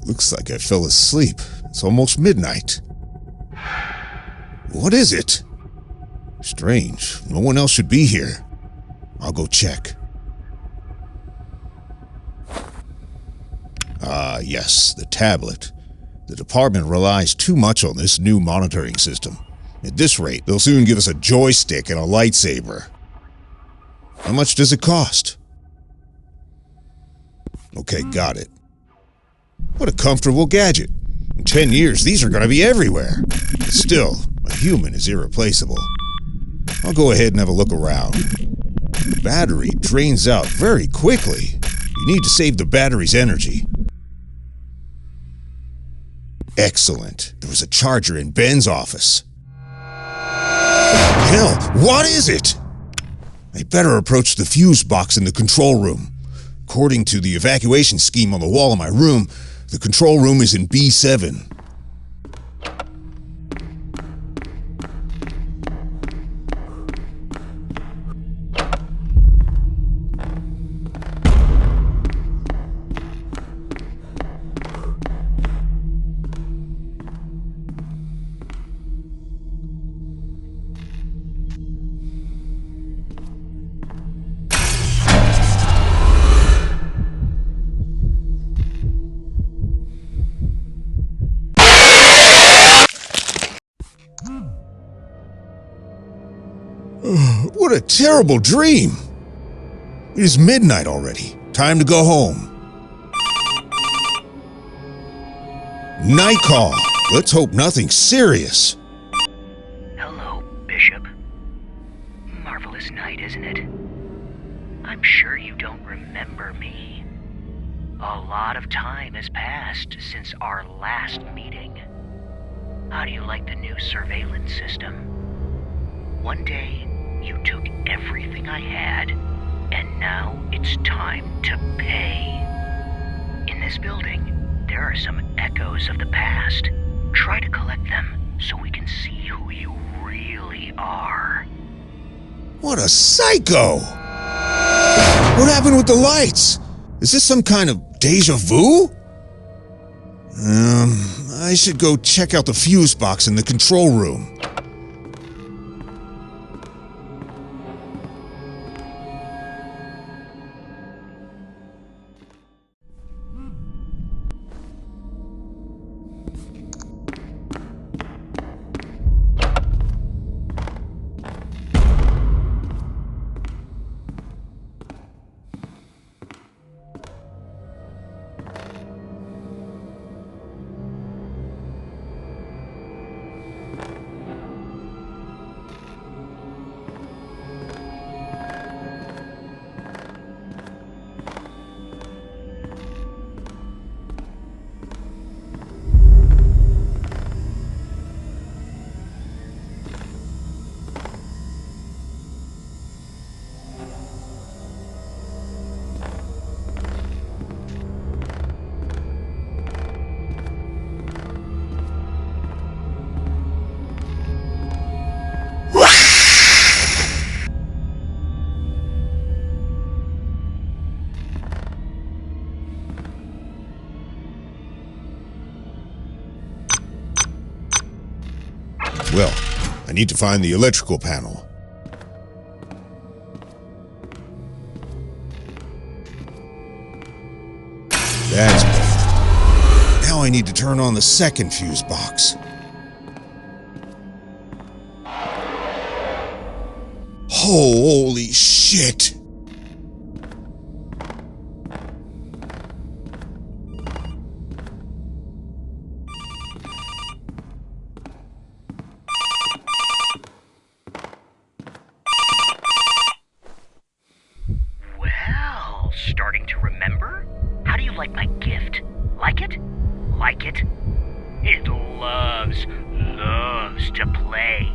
Looks like I fell asleep. It's almost midnight. What is it? Strange. No one else should be here. I'll go check. Yes, the tablet. The department relies too much on this new monitoring system. At this rate, they'll soon give us a joystick and a lightsaber. How much does it cost? Okay, got it. What a comfortable gadget. In 10 years, these are going to be everywhere. But still, a human is irreplaceable. I'll go ahead and have a look around. The battery drains out very quickly. You need to save the battery's energy. Excellent. There was a charger in Ben's office. Hell, what is it? I better approach the fuse box in the control room. According to the evacuation scheme on the wall of my room, the control room is in B7. What a terrible dream! It is midnight already. Time to go home. Night call. Let's hope nothing serious. Hello, Bishop. Marvelous night, isn't it? I'm sure you don't remember me. A lot of time has passed since our last meeting. How do you like the new surveillance system? One day, you took everything I had, and now it's time to pay. In this building, there are some echoes of the past. Try to collect them so we can see who you really are. What a psycho! What happened with the lights? Is this some kind of deja vu? I should go check out the fuse box in the control room. Well, I need to find the electrical panel. That's better. Now I need to turn on the second fuse box. Holy shit! Well, starting to remember? How do you like my gift? Like it? Like it? It loves to play.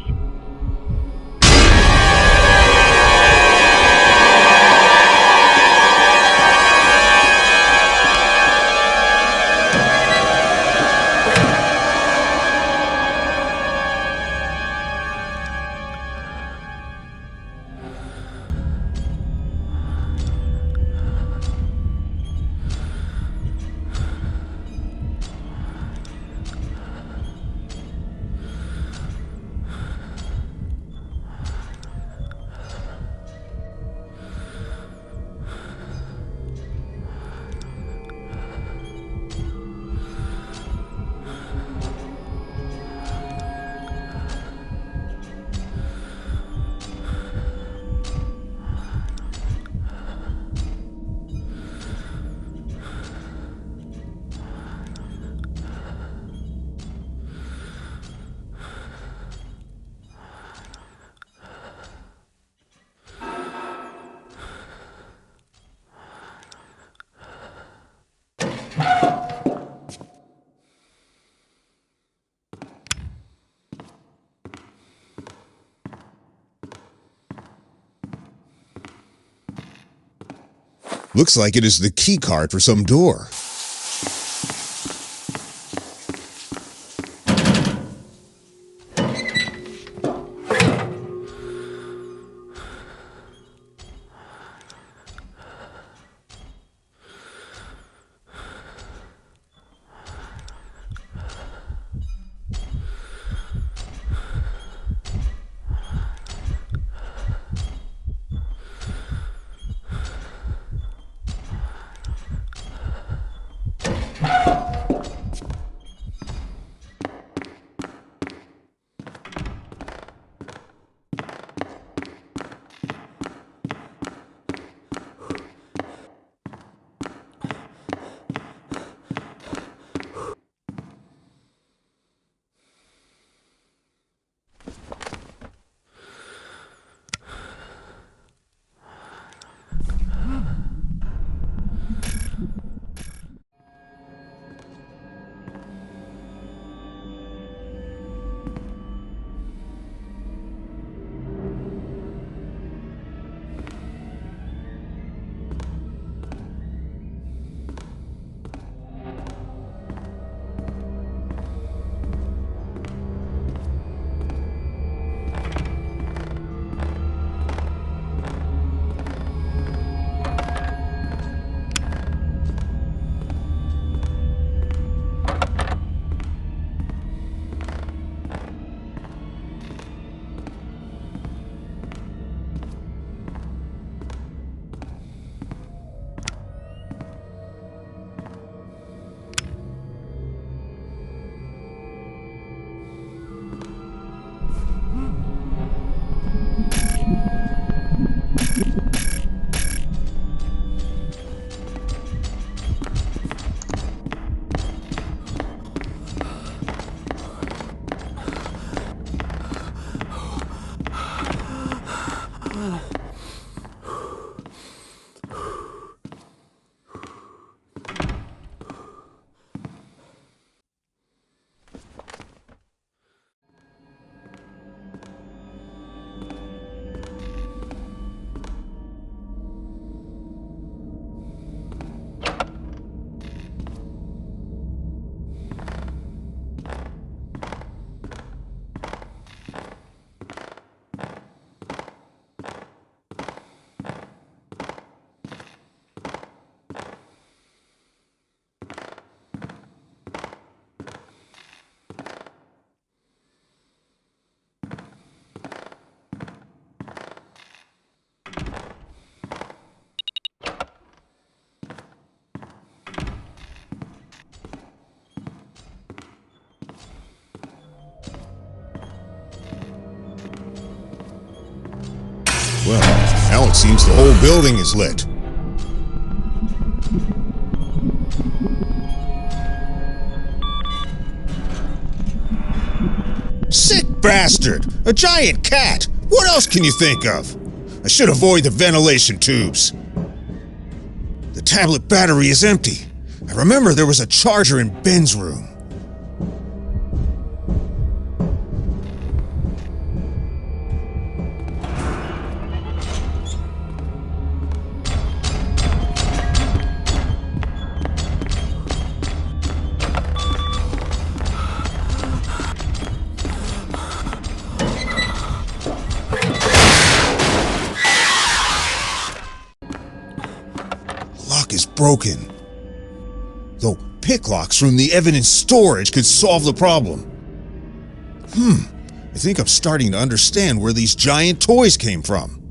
Looks like it is the key card for some door. Well, now it seems the whole building is lit. Sick bastard! A giant cat! What else can you think of? I should avoid the ventilation tubes. The tablet battery is empty. I remember there was a charger in Ben's room. Is broken. Though pick locks from the evidence storage could solve the problem. I think I'm starting to understand where these giant toys came from.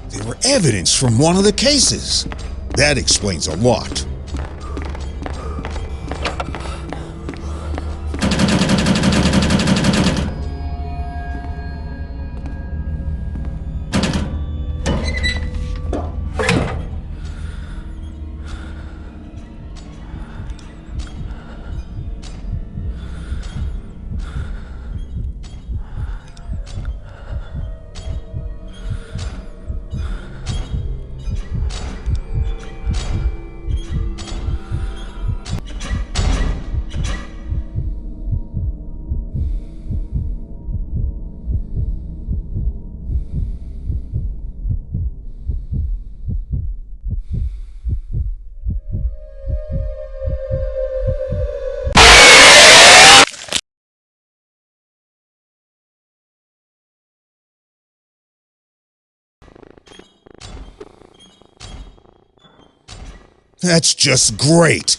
They were evidence from one of the cases. That explains a lot. That's just great!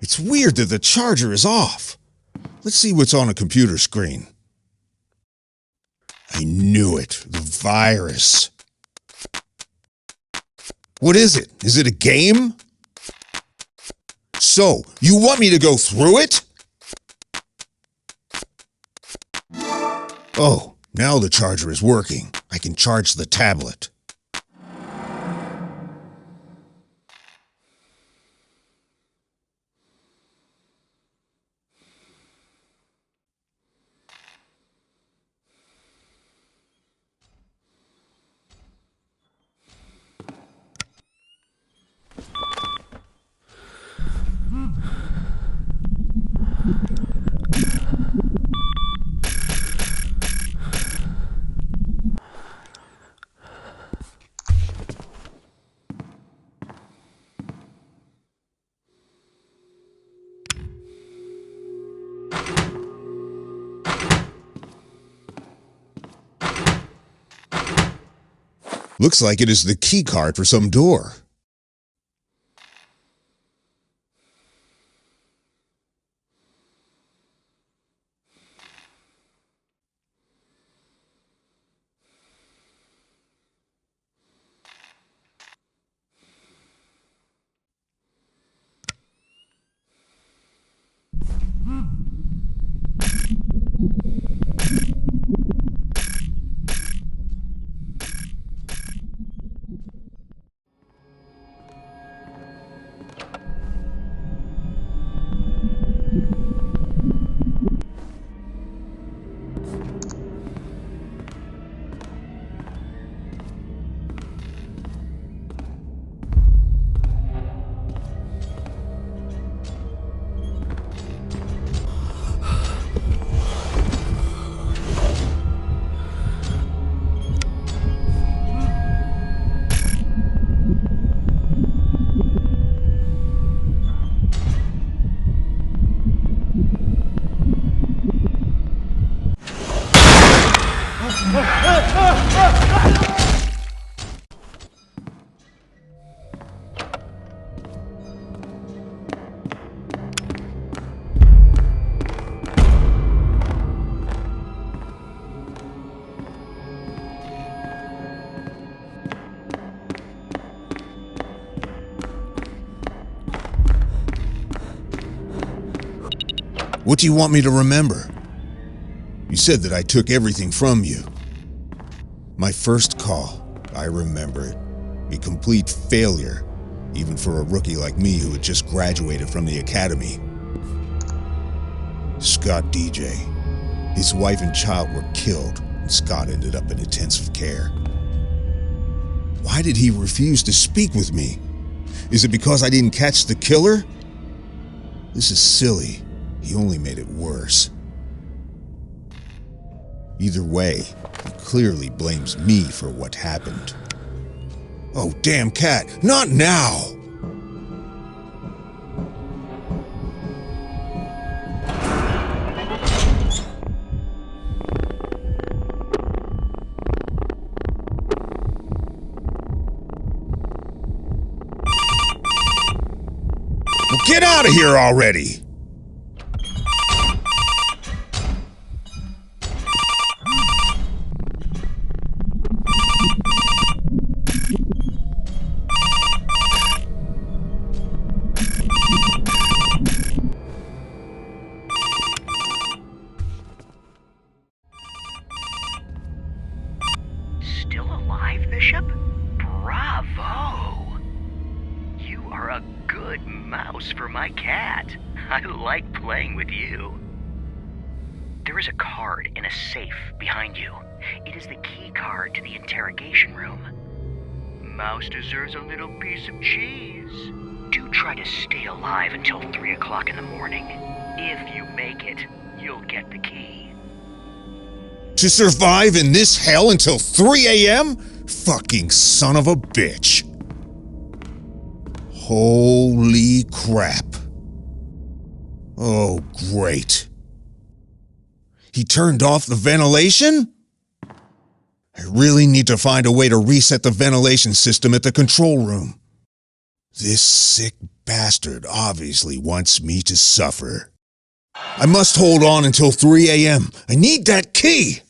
It's weird that the charger is off. Let's see what's on a computer screen. I knew it. The virus. What is it? Is it a game? So, you want me to go through it? Oh, now the charger is working. I can charge the tablet. Looks like it is the key card for some door. What do you want me to remember? You said that I took everything from you. My first call, I remember it. A complete failure, even for a rookie like me who had just graduated from the academy. Scott DJ. His wife and child were killed, and Scott ended up in intensive care. Why did he refuse to speak with me? Is it because I didn't catch the killer? This is silly. He only made it worse. Either way, he clearly blames me for what happened. Oh, damn cat, not now! Well, get out of here already! like playing with you. There is a card in a safe behind you. It is the key card to the interrogation room. Mouse deserves a little piece of cheese. Do try to stay alive until 3 o'clock in the morning. If you make it, you'll get the key. To survive in this hell until 3 a.m.? Fucking son of a bitch. Holy crap. Oh, great. He turned off the ventilation? I really need to find a way to reset the ventilation system at the control room. This sick bastard obviously wants me to suffer. I must hold on until 3 a.m. I need that key!